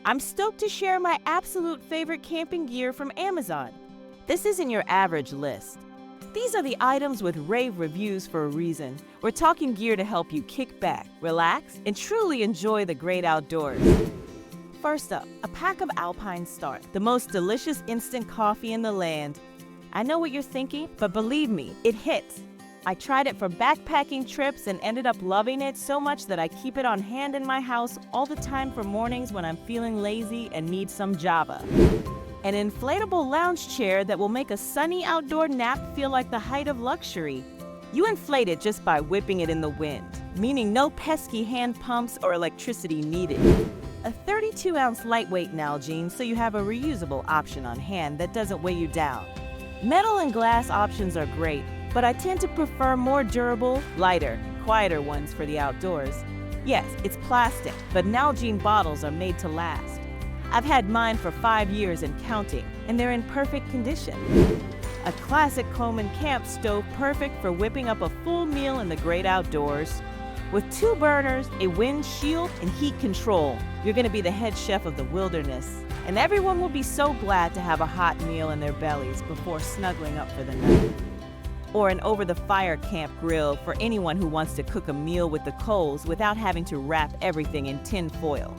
I'm stoked to share my absolute favorite camping gear from Amazon. This isn't your average list. These are the items with rave reviews for a reason. We're talking gear to help you kick back, relax, and truly enjoy the great outdoors. First up, a pack of Alpine Start, the most delicious instant coffee in the land. I know what you're thinking, but believe me, it hits. I tried it for backpacking trips and ended up loving it so much that I keep it on hand in my house all the time for mornings when I'm feeling lazy and need some Java. An inflatable lounge chair that will make a sunny outdoor nap feel like the height of luxury. You inflate it just by whipping it in the wind, meaning no pesky hand pumps or electricity needed. A 32-ounce lightweight Nalgene so you have a reusable option on hand that doesn't weigh you down. Metal and glass options are great, but I tend to prefer more durable, lighter, quieter ones for the outdoors. Yes, it's plastic, but Nalgene bottles are made to last. I've had mine for 5 years and counting, and they're in perfect condition. A classic Coleman camp stove perfect for whipping up a full meal in the great outdoors. With 2 burners, a wind shield, and heat control, you're going to be the head chef of the wilderness. And everyone will be so glad to have a hot meal in their bellies before snuggling up for the night. Or an over-the-fire camp grill for anyone who wants to cook a meal with the coals without having to wrap everything in tin foil.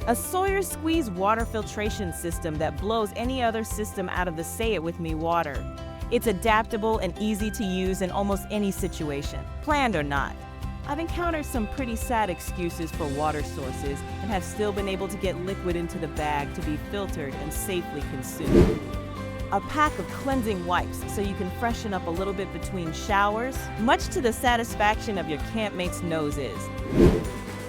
A Sawyer Squeeze water filtration system that blows any other system out of the Say It With Me water. It's adaptable and easy to use in almost any situation, planned or not. I've encountered some pretty sad excuses for water sources and have still been able to get liquid into the bag to be filtered and safely consumed. A pack of cleansing wipes so you can freshen up a little bit between showers, much to the satisfaction of your campmates' noses.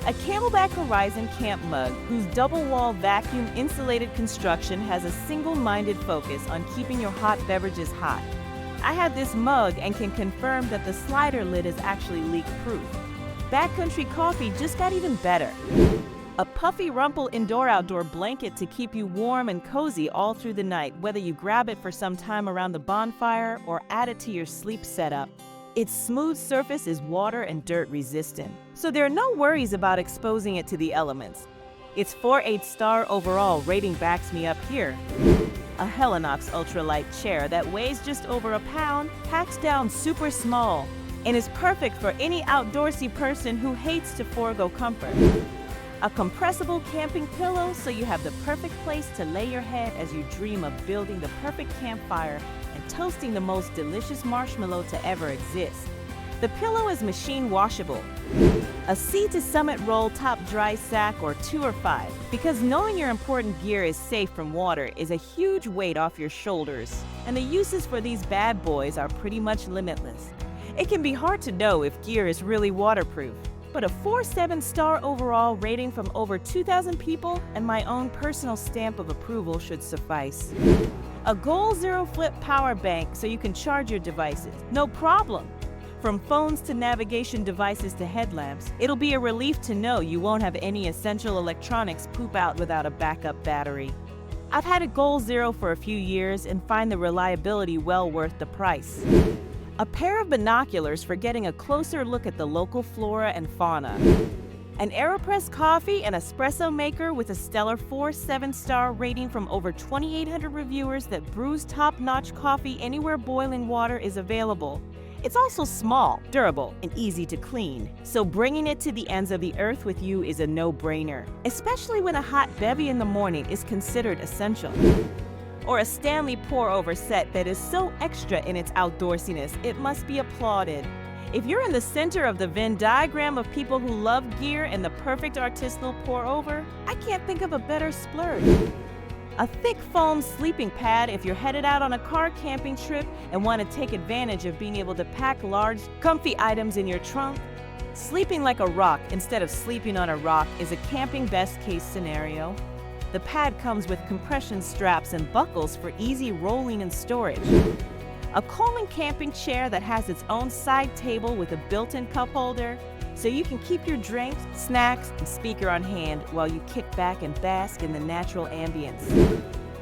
A Camelback Horizon camp mug whose double-wall vacuum-insulated construction has a single-minded focus on keeping your hot beverages hot. I had this mug and can confirm that the slider lid is actually leak-proof. Backcountry coffee just got even better. A puffy Rumple indoor-outdoor blanket to keep you warm and cozy all through the night, whether you grab it for some time around the bonfire or add it to your sleep setup. Its smooth surface is water and dirt resistant, so there are no worries about exposing it to the elements. Its 4.8-star overall rating backs me up here. A Helinox ultralight chair that weighs just over a pound, packs down super small, and is perfect for any outdoorsy person who hates to forego comfort. A compressible camping pillow so you have the perfect place to lay your head as you dream of building the perfect campfire and toasting the most delicious marshmallow to ever exist. The pillow is machine washable. A Sea to Summit roll top dry sack or 2 or 5, because knowing your important gear is safe from water is a huge weight off your shoulders, and the uses for these bad boys are pretty much limitless. It can be hard to know if gear is really waterproof, but a 4.7-star overall rating from over 2,000 people and my own personal stamp of approval should suffice. A Goal Zero Flip power bank so you can charge your devices, no problem. From phones to navigation devices to headlamps, it'll be a relief to know you won't have any essential electronics poop out without a backup battery. I've had a Goal Zero for a few years and find the reliability well worth the price. A pair of binoculars for getting a closer look at the local flora and fauna. An AeroPress coffee and espresso maker with a stellar 4.7-star rating from over 2,800 reviewers that brews top-notch coffee anywhere boiling water is available. It's also small, durable, and easy to clean, so bringing it to the ends of the earth with you is a no-brainer, especially when a hot bevy in the morning is considered essential. Or a Stanley pour-over set that is so extra in its outdoorsiness, it must be applauded. If you're in the center of the Venn diagram of people who love gear and the perfect artisanal pour-over, I can't think of a better splurge. A thick foam sleeping pad if you're headed out on a car camping trip and want to take advantage of being able to pack large, comfy items in your trunk. Sleeping like a rock instead of sleeping on a rock is a camping best-case scenario. The pad comes with compression straps and buckles for easy rolling and storage. A Coleman camping chair that has its own side table with a built-in cup holder, so you can keep your drinks, snacks, and speaker on hand while you kick back and bask in the natural ambience.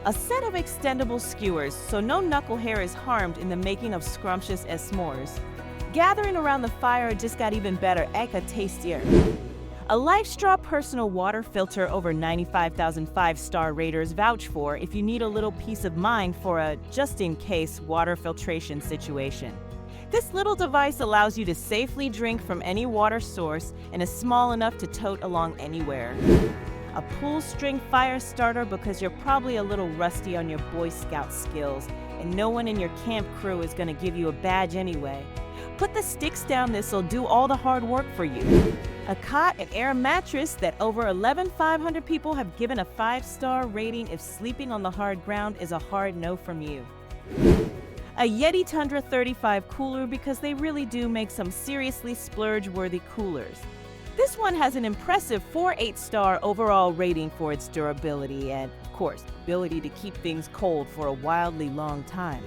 A set of extendable skewers so no knuckle hair is harmed in the making of scrumptious s'mores. Gathering around the fire just got even better, eka tastier. A LifeStraw personal water filter over 95,000 five-star raters vouch for if you need a little peace of mind for a just-in-case water filtration situation. This little device allows you to safely drink from any water source and is small enough to tote along anywhere. A pull string fire starter because you're probably a little rusty on your Boy Scout skills and no one in your camp crew is going to give you a badge anyway. Put the sticks down, this'll do all the hard work for you. A cot and air mattress that over 11,500 people have given a 5-star rating if sleeping on the hard ground is a hard no from you. A Yeti Tundra 35 cooler because they really do make some seriously splurge-worthy coolers. This one has an impressive 4.8-star overall rating for its durability and, of course, ability to keep things cold for a wildly long time.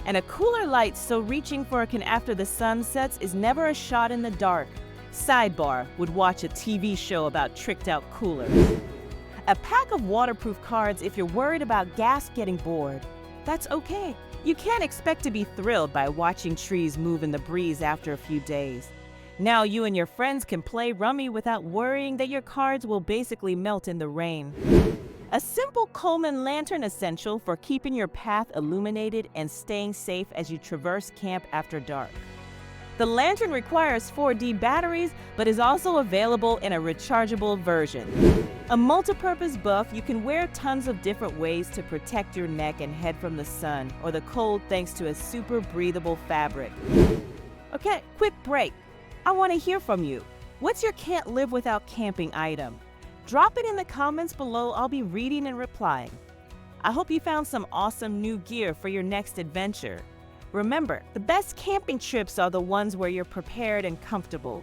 And a cooler light so reaching for it can after the sun sets is never a shot in the dark. Sidebar, would watch a TV show about tricked-out coolers. A pack of waterproof cards if you're worried about gas getting bored. That's okay. You can't expect to be thrilled by watching trees move in the breeze after a few days. Now you and your friends can play rummy without worrying that your cards will basically melt in the rain. A simple Coleman lantern essential for keeping your path illuminated and staying safe as you traverse camp after dark. The lantern requires 4D batteries, but is also available in a rechargeable version. A multi-purpose buff you can wear tons of different ways to protect your neck and head from the sun or the cold thanks to a super breathable fabric. Okay, quick break. I want to hear from you. What's your can't live without camping item? Drop it in the comments below. I'll be reading and replying. I hope you found some awesome new gear for your next adventure. Remember, the best camping trips are the ones where you're prepared and comfortable.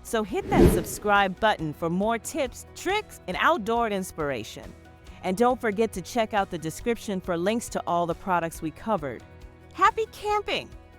So hit that subscribe button for more tips, tricks, and outdoor inspiration. And don't forget to check out the description for links to all the products we covered. Happy camping!